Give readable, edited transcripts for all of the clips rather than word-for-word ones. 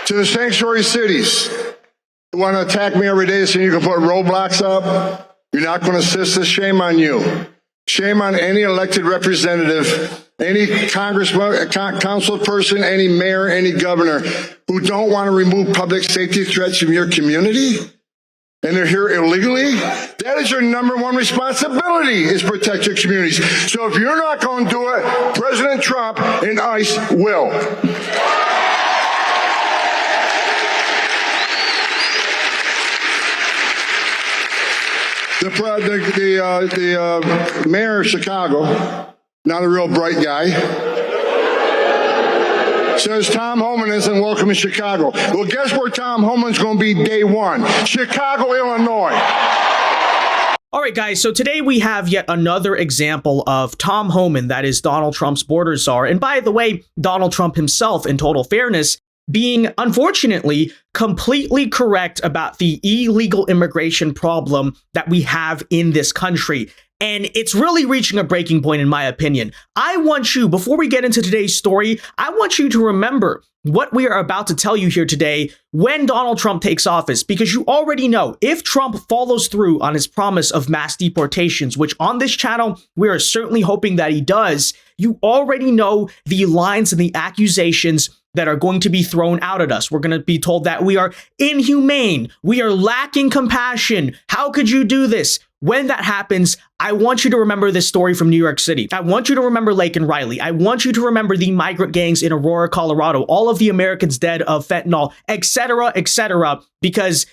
To the sanctuary cities who want to attack me every day so you can put roadblocks up, you're not going to assist us. Shame on you. Shame on any elected representative, any congressman, council person, any mayor, any governor who don't want to remove public safety threats from your community and they're here illegally. That is your number one responsibility, is protect your communities. So if you're not going to do it, President Trump and ICE will. The mayor of Chicago, not a real bright guy, says Tom Homan isn't welcome in Chicago. Well, guess where Tom Homan's going to be day one? Chicago, Illinois. All right, guys, so today we have yet another example of Tom Homan, that is Donald Trump's border czar. And by the way, Donald Trump himself, in total fairness, being, unfortunately, completely correct about the illegal immigration problem that we have in this country. And it's really reaching a breaking point, in my opinion. I want you, before we get into today's story, I want you to remember what we are about to tell you here today when Donald Trump takes office, because you already know if Trump follows through on his promise of mass deportations, which on this channel, we are certainly hoping that he does, you already know the lines and the accusations that are going to be thrown out at us. We're going to be told that we are inhumane. We are lacking compassion. How could you do this? When that happens, I want you to remember this story from New York City. I want you to remember Lake and Riley. I want you to remember the migrant gangs in Aurora, Colorado, all of the Americans dead of fentanyl, etc., because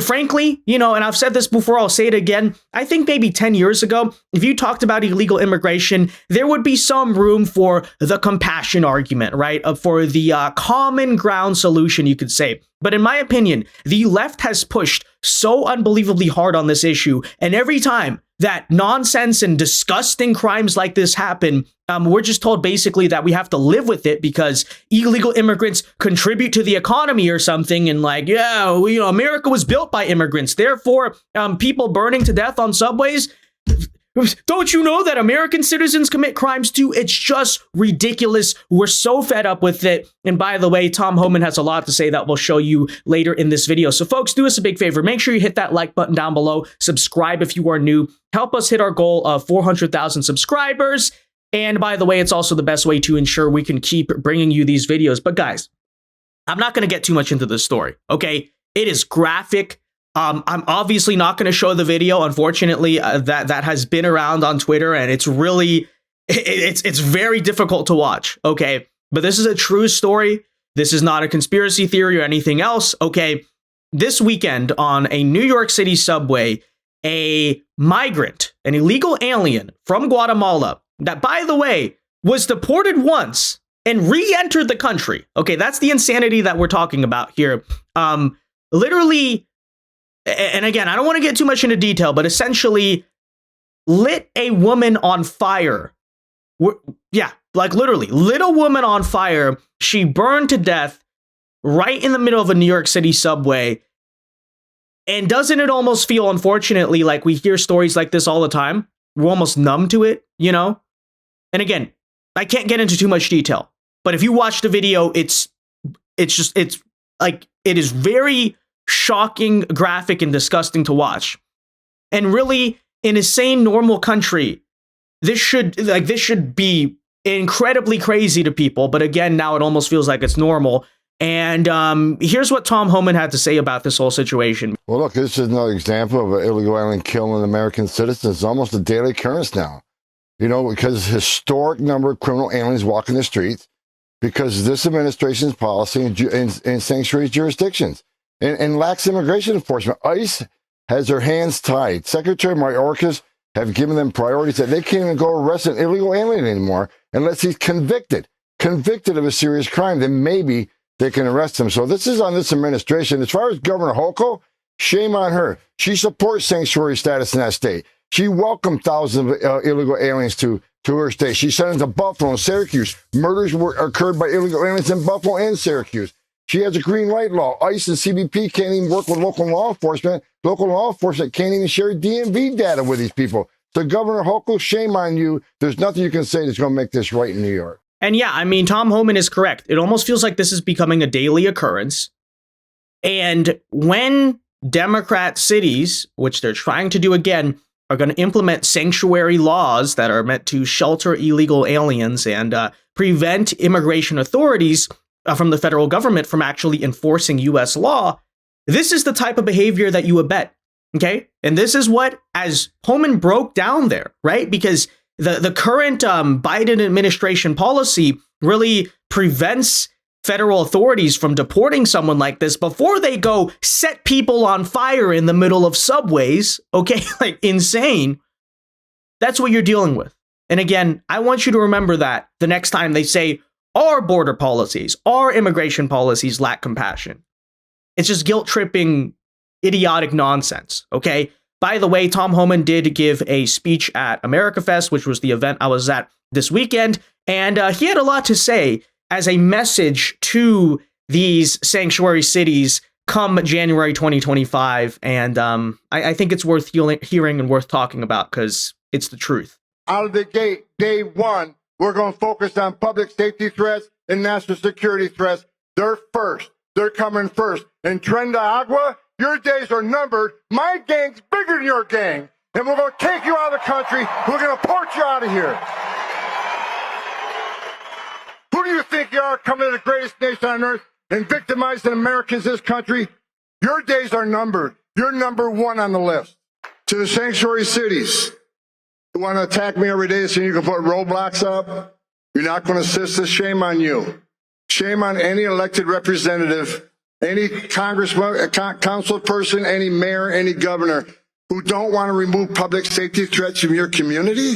frankly, you know, and I've said this before, I'll say it again. I think maybe 10 years ago, if you talked about illegal immigration, there would be some room for the compassion argument, right? For the common ground solution, you could say. But in my opinion, the left has pushed so unbelievably hard on this issue. And every time that nonsense and disgusting crimes like this happen, we're just told basically that we have to live with it because illegal immigrants contribute to the economy or something. And like, yeah, well, you know, America was built by immigrants. Therefore, people burning to death on subways. Don't you know that American citizens commit crimes too? It's just ridiculous. We're so fed up with it. And by the way, Tom Homan has a lot to say that we'll show you later in this video. So folks, do us a big favor. Make sure you hit that like button down below. Subscribe if you are new. Help us hit our goal of 400,000 subscribers. And by the way, it's also the best way to ensure we can keep bringing you these videos. But guys, I'm not going to get too much into this story, okay? It is graphic. I'm obviously not going to show the video. Unfortunately, that has been around on Twitter, and it's really, it's very difficult to watch, okay? But this is a true story. This is not a conspiracy theory or anything else, okay? This weekend on a New York City subway, a migrant, an illegal alien from Guatemala, that, by the way, was deported once and re-entered the country. Okay, that's the insanity that we're talking about here. Literally, and again, I don't want to get too much into detail, but essentially lit a woman on fire. Yeah, like literally lit a woman on fire. She burned to death right in the middle of a New York City subway. And doesn't it almost feel, unfortunately, like we hear stories like this all the time? We're almost numb to it, you know? And again, I can't get into too much detail, but if you watch the video, it's like, it is very shocking, graphic, and disgusting to watch. And really, in a sane, normal country, this should be incredibly crazy to people. But again, now it almost feels like it's normal. And here's what Tom Homan had to say about this whole situation. Well, look, this is another example of an illegal alien killing American citizens. It's almost a daily occurrence now. You know, because historic number of criminal aliens walking the streets because this administration's policy in sanctuary jurisdictions. And lacks immigration enforcement. ICE has their hands tied. Secretary Mayorkas have given them priorities that they can't even go arrest an illegal alien anymore unless he's convicted of a serious crime. Then maybe they can arrest him. So this is on this administration. As far as Governor Hochul, shame on her. She supports sanctuary status in that state. She welcomed thousands of illegal aliens to her state. She sent them to Buffalo and Syracuse. Murders occurred by illegal aliens in Buffalo and Syracuse. She has a green light law. ICE and CBP can't even work with local law enforcement. Local law enforcement can't even share DMV data with these people. So Governor Hochul, shame on you. There's nothing you can say that's going to make this right in New York. And yeah, I mean, Tom Homan is correct. It almost feels like this is becoming a daily occurrence. And when Democrat cities, which they're trying to do again, are going to implement sanctuary laws that are meant to shelter illegal aliens and prevent immigration authorities from the federal government from actually enforcing U.S. law, this is the type of behavior that you abet. Okay. And this is what, as Homan broke down there, right? Because the current Biden administration policy really prevents federal authorities from deporting someone like this before they go set people on fire in the middle of subways. Okay. Like insane. That's what you're dealing with. And again, I want you to remember that the next time they say our border policies, our immigration policies lack compassion. It's just guilt-tripping, idiotic nonsense, okay? By the way, Tom Homan did give a speech at America Fest, which was the event I was at this weekend, and he had a lot to say as a message to these sanctuary cities come January 2025, and I think it's worth hearing and worth talking about because it's the truth. Out of the gate, day one, we're going to focus on public safety threats and national security threats. They're first. They're coming first. And Tren De Agua, your days are numbered. My gang's bigger than your gang. And we're going to take you out of the country. We're going to port you out of here. Who do you think you are, coming to the greatest nation on earth and victimizing Americans in this country? Your days are numbered. You're number one on the list. To the sanctuary cities who want to attack me every day so you can put roadblocks up, you're not going to assist us. Shame on you. Shame on any elected representative, any congressman, council person, any mayor, any governor who don't want to remove public safety threats from your community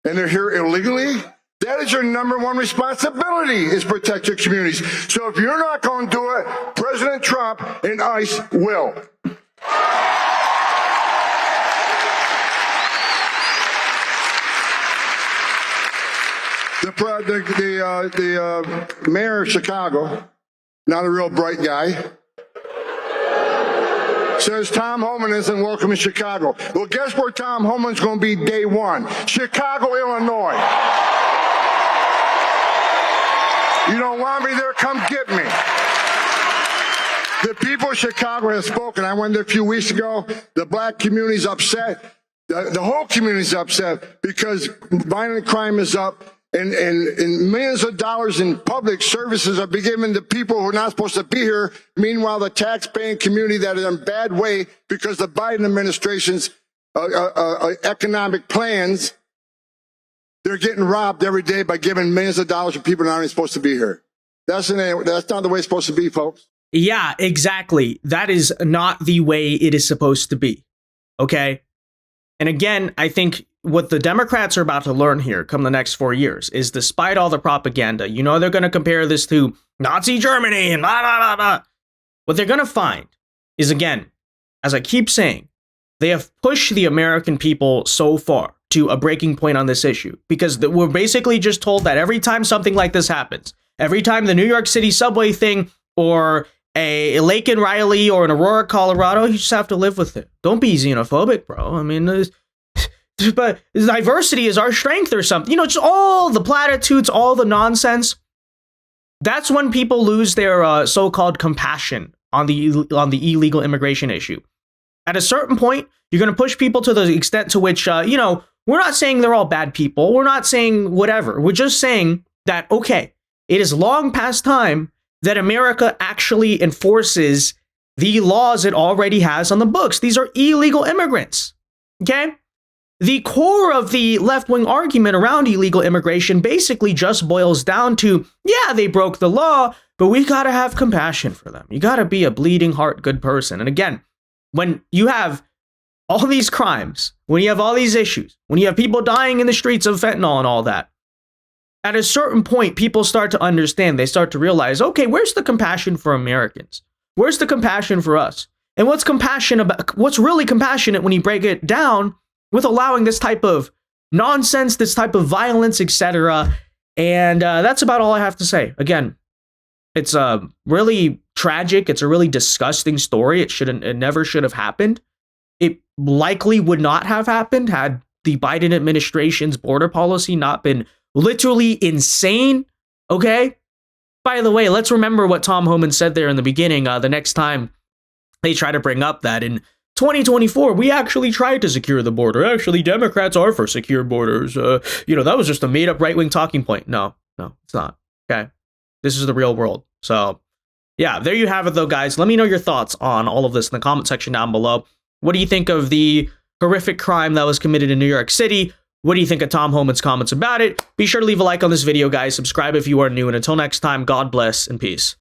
and they're here illegally. That is your number one responsibility, is protect your communities. So if you're not going to do it, President Trump and ICE will. The mayor of Chicago, not a real bright guy, says Tom Homan isn't welcome in Chicago. Well, guess where Tom Homan's going to be day one? Chicago, Illinois. You don't want me there? Come get me. The people of Chicago have spoken. I went there a few weeks ago. The black community's upset. The whole community's upset because violent crime is up. And millions of dollars in public services are being given to people who are not supposed to be here. Meanwhile, the tax-paying community that is in a bad way because the Biden administration's economic plans, they're getting robbed every day by giving millions of dollars to people that aren't even supposed to be here. That's not the way it's supposed to be, folks. Yeah, exactly. That is not the way it is supposed to be. Okay? And again, I think what the Democrats are about to learn here come the next 4 years is, despite all the propaganda, you know, they're going to compare this to Nazi Germany and blah, blah, blah, blah. What they're going to find is, again, as I keep saying, they have pushed the American people so far to a breaking point on this issue because we're basically just told that every time something like this happens, every time the New York City subway thing or a Lake and Riley or an Aurora, Colorado, you just have to live with it. Don't be xenophobic, bro. I mean, but diversity is our strength or something. You know, just all the platitudes, all the nonsense. That's when people lose their so-called compassion on the illegal immigration issue. At a certain point, you're going to push people to the extent to which, you know, we're not saying they're all bad people. We're not saying whatever. We're just saying that, okay, it is long past time that America actually enforces the laws it already has on the books. These are illegal immigrants, okay? The core of the left-wing argument around illegal immigration basically just boils down to, yeah, they broke the law, but we got to have compassion for them. You got to be a bleeding heart good person. And again, when you have all these crimes, when you have all these issues, when you have people dying in the streets of fentanyl and all that, at a certain point, people start to understand. They start to realize, okay, where's the compassion for Americans? Where's the compassion for us? And what's really compassionate when you break it down with allowing this type of nonsense, this type of violence, etc. And that's about all I have to say. Again, it's really tragic. It's a really disgusting story. It never should have happened. It likely would not have happened had the Biden administration's border policy not been literally insane, okay? By the way, let's remember what Tom Homan said there in the beginning. The next time they try to bring up that in 2024, we actually tried to secure the border. Actually, Democrats are for secure borders. That was just a made-up right-wing talking point. No, it's not. Okay, this is the real world. So, yeah, there you have it, though, guys. Let me know your thoughts on all of this in the comment section down below. What do you think of the horrific crime that was committed in New York City? What do you think of Tom Homan's comments about it? Be sure to leave a like on this video, guys. Subscribe if you are new. And until next time, God bless and peace.